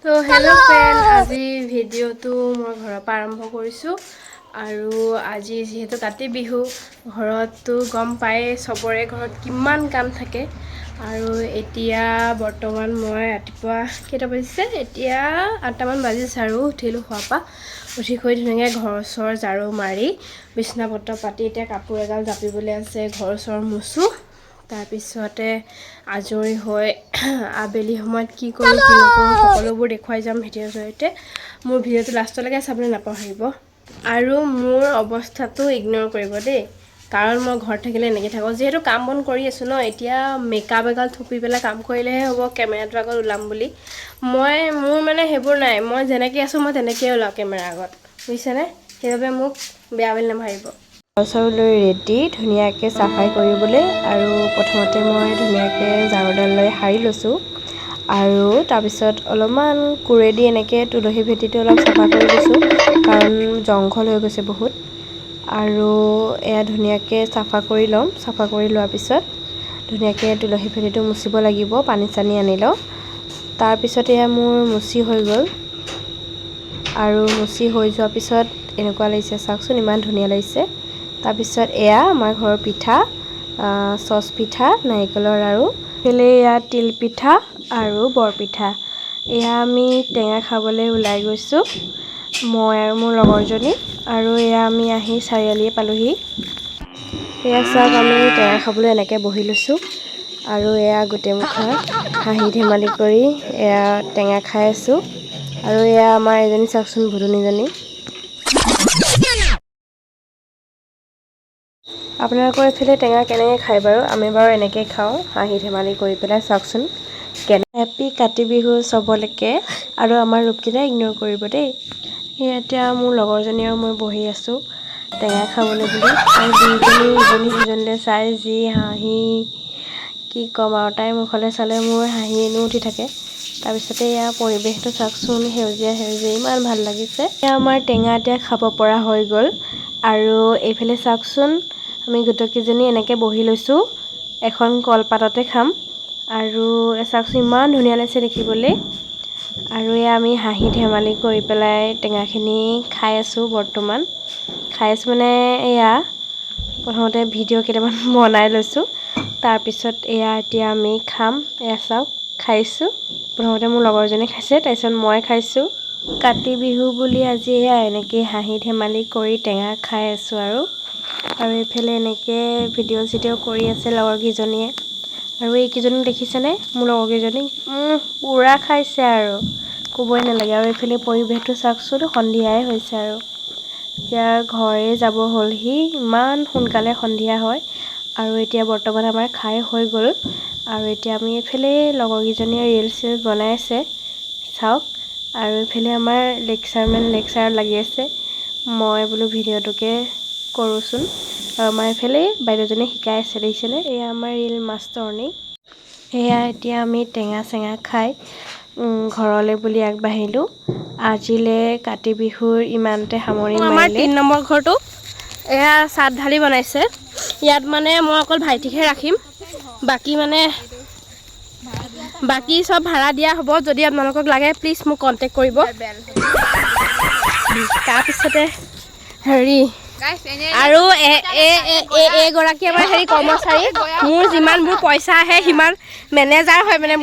তো hello' friend, আজি ভিডিঅ'টো মই ঘৰৰ পৰা আৰম্ভ কৰিছোঁ। আৰু আজি যিহেতু কাতি বিহু, ঘৰততো গম পায়েই চবৰে ঘৰত কিমান কাম থাকে। আৰু এতিয়া বৰ্তমান মই ৰাতিপুৱা কেইটা বাজিছে, এতিয়া 8টামান বাজিছে আৰু উঠিলোঁ শোৱাৰ পৰা। উঠি কৰি ধুনীয়াকৈ ঘৰ চৰ ঝাৰু মাৰি বিছনা পত্ৰ পাতি এতিয়া কাপোৰ এগাল জাপিবলৈ আছে, ঘৰ চৰ মুচোঁ। তাৰপিছতে আজৰি হৈ আবেলি সময়ত কি কৰোঁ কি নকৰোঁ সকলোবোৰ দেখুৱাই যাম ভিডিঅ'ৰ জৰিয়তে। মোৰ ভিডিঅ'টো লাষ্টলৈকে চাবলৈ নাপাহৰিব আৰু মোৰ অৱস্থাটো ইগন'ৰ কৰিব দেই, কাৰণ মই ঘৰত থাকিলে এনেকৈ থাকোঁ। যিহেতু কাম বন কৰি আছোঁ ন, এতিয়া মেকআপ এগাল থুপি পেলাই কাম কৰিলেহে হ'ব কেমেৰাটোৰ আগত ওলাম বুলি। মোৰ মানে সেইবোৰ নাই, মই যেনেকৈ আছোঁ মই তেনেকৈয়ে ওলাওঁ কেমেৰাৰ আগত, বুজিছেনে? সেইবাবে মোক বেয়া বুলি নাভাবিব। ঘৰ চৰ লৈ ৰেডি ধুনীয়াকৈ চাফাই কৰিবলৈ, আৰু প্ৰথমতে মই ধুনীয়াকৈ ঝাৰুডাল লৈ সাৰি লৈছোঁ। আৰু তাৰপিছত অলপমান কোৰেদি এনেকৈ তুলসী ভেটিটো অলপ চাফা কৰি দিছোঁ, কাৰণ জংঘল হৈ গৈছে বহুত। আৰু এয়া ধুনীয়াকৈ চাফা কৰি ল'ম। চাফা কৰি লোৱাৰ পিছত ধুনীয়াকৈ তুলসী ভেটিটো মুচিব লাগিব, পানী চানী আনি লওঁ। তাৰপিছত এয়া মোৰ মুচি হৈ গ'ল। আৰু মুচি হৈ যোৱাৰ পিছত এনেকুৱা লাগিছে, চাওকচোন ইমান ধুনীয়া লাগিছে। তাৰপিছত এয়া আমাৰ ঘৰৰ পিঠা, চচ পিঠা, নাৰিকলৰ লাড়ু, এইফালে এয়া তিল পিঠা আৰু বৰপিঠা। এয়া আমি টেঙা খাবলৈ ওলাই গৈছোঁ, মই আৰু মোৰ লগৰজনী। আৰু এয়া আমি আহি চাৰিআলি পালোহি। এয়া চাওক, আমি টেঙা খাবলৈ এনেকৈ বহি লৈছোঁ। আৰু এয়া গোটেই মুখা হাঁহি ধেমালি কৰি এয়া টেঙা খাই আছোঁ। আৰু এয়া আমাৰ এজনী চাওকচোন, ভুদুনীজনী। আপোনালোকৰ এইফালে টেঙা কেনেকৈ খায় বাৰু? আমি বাৰু এনেকৈ খাওঁ, হাঁহি ধেমালি কৰি পেলাই। চাওকচোন হেপী কাতি বিহু চবলৈকে। আৰু আমাৰ ৰূপকেইটা ইগন'ৰ কৰিব দেই। এতিয়া মোৰ লগৰজনী আৰু মই বহি আছোঁ টেঙা খাবলৈ বুলি, আৰু দুইজনী ইজনী সিজনীলৈ চাই যি হাঁহি, কি ক'ম আৰু। তাইৰ মুখলৈ চালে মোৰ হাঁহি এনেও উঠি থাকে। তাৰপিছতে এয়া পৰিৱেশটো চাওকচোন, সেউজীয়া সেউজীয়া, ইমান ভাল লাগিছে। এয়া আমাৰ টেঙা এতিয়া খাব পৰা হৈ গ'ল। আৰু এইফালে চাওকচোন, আমি গোটেইকেইজনী এনেকৈ বহি লৈছোঁ, এখন কলপাততে খাম। আৰু চাওকচোন ইমান ধুনীয়া লাগিছে দেখিবলৈ। আৰু এয়া আমি হাঁহি ধেমালি কৰি পেলাই টেঙাখিনি খাই আছোঁ। বৰ্তমান খাই আছোঁ মানে এয়া প্ৰথমতে ভিডিঅ' কেইটামান বনাই লৈছোঁ, তাৰপিছত এয়া এতিয়া আমি খাম। এয়া চাওক, খাইছোঁ। প্ৰথমতে মোৰ লগৰজনী খাইছে, তাৰপিছত মই খাইছোঁ। কাতি বিহু বুলি আজি এয়া এনেকৈ হাঁহি ধেমালি কৰি টেঙা খাই আছোঁ। আৰু এইফালে এনেকৈ ভিডিঅ' চিডিঅ' কৰি আছে লগৰকেইজনীয়ে। আৰু এইকেইজনী দেখিছেনে, মোৰ লগৰকেইজনীক পূৰা খাইছে আৰু ক'বই নালাগে। আৰু এইফালে পৰিৱেশটো চাওকচোন, সন্ধিয়াই হৈছে আৰু এতিয়া ঘৰে যাব হ'লহি, ইমান সোনকালে সন্ধিয়া হয়। আৰু এতিয়া বৰ্তমান আমাৰ খাই হৈ গ'ল। আৰু এতিয়া আমি এইফালে লগৰকেইজনীয়ে ৰিলচ চিলচ বনাই আছে, চাওক। আৰু এইফালে আমাৰ লেকচাৰত লাগি আছে, মই বোলো ভিডিঅ'টোকে কৰোঁচোন। আৰু আমাৰ এইফালে বাইদেউজনীয়ে শিকাই আছে, দেখিছেনে? এয়া আমাৰ ৰিল মাষ্টৰণী। এয়া এতিয়া আমি টেঙা চেঙা খাই ঘৰলৈ বুলি আগবাঢ়িলোঁ। আজিলৈ কাতি বিহুৰ ইমানতে সামৰণি মাৰিলে। আমাৰ 3 নম্বৰ ঘৰটো এয়া চাট ঢালি বনাইছে। ইয়াত মানে মই অকল ভাইটিকহে ৰাখিম, বাকী চব ভাড়া দিয়া হ'ব। যদি আপোনালোকক লাগে প্লিজ মোক কণ্টেক্ট কৰিব। তাৰপিছতে হেৰি, আৰু এইগৰাকী আমাৰ কৰ্মচাৰী। মোৰ যিমানবোৰ পইচা আহে সিমান, মেনেজাৰ হয় মানে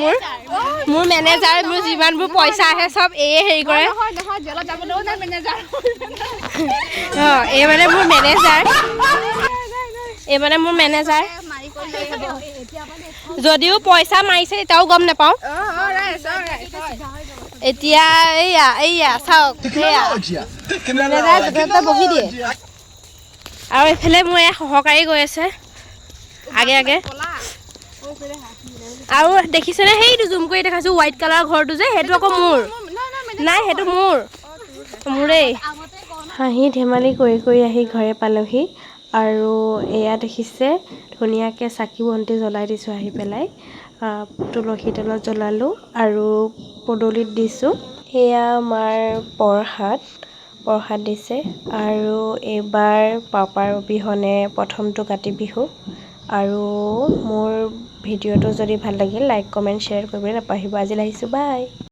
মোৰ মেনেজাৰ। মোৰ যিমানবোৰ পইচা আহে চব হেৰি কৰে। এই মানে মোৰ মেনেজাৰ, যদিও পইচা মাৰিছে তেতিয়াও গম নাপাওঁ। এতিয়া এইয়া চাওক, মেনেজাৰ য'তে ত'তে বহি দিয়ে। আৰু এইফালে মোৰ সহকাৰী গৈ আছে আগে আগে। আৰু দেখিছেনে, সেইটো জুম কৰি দেখাইছোঁ, হোৱাইট কালাৰ ঘৰটো যে, সেইটো আকৌ মোৰ নাই, সেইটো মোৰেই। হাঁহি ধেমালি কৰি কৰি আহি ঘৰে পালোহি। আৰু এয়া দেখিছে, ধুনীয়াকৈ চাকি বন্তি জ্বলাই দিছোঁ আহি পেলাই। তুলসী তলত জ্বলালোঁ আৰু পদূলিত দিছোঁ। এয়া আমাৰ প্ৰসাদ দিছে। আৰু এইবাৰ পাপাৰ অবিহনে প্ৰথমটো কাতি বিহু। আৰু মোৰ ভিডিঅ'টো যদি ভাল লাগিল, লাইক কমেণ্ট শ্বেয়াৰ কৰিবলৈ নাপাহৰিব। আজিলৈ আহিছোঁ, বাই।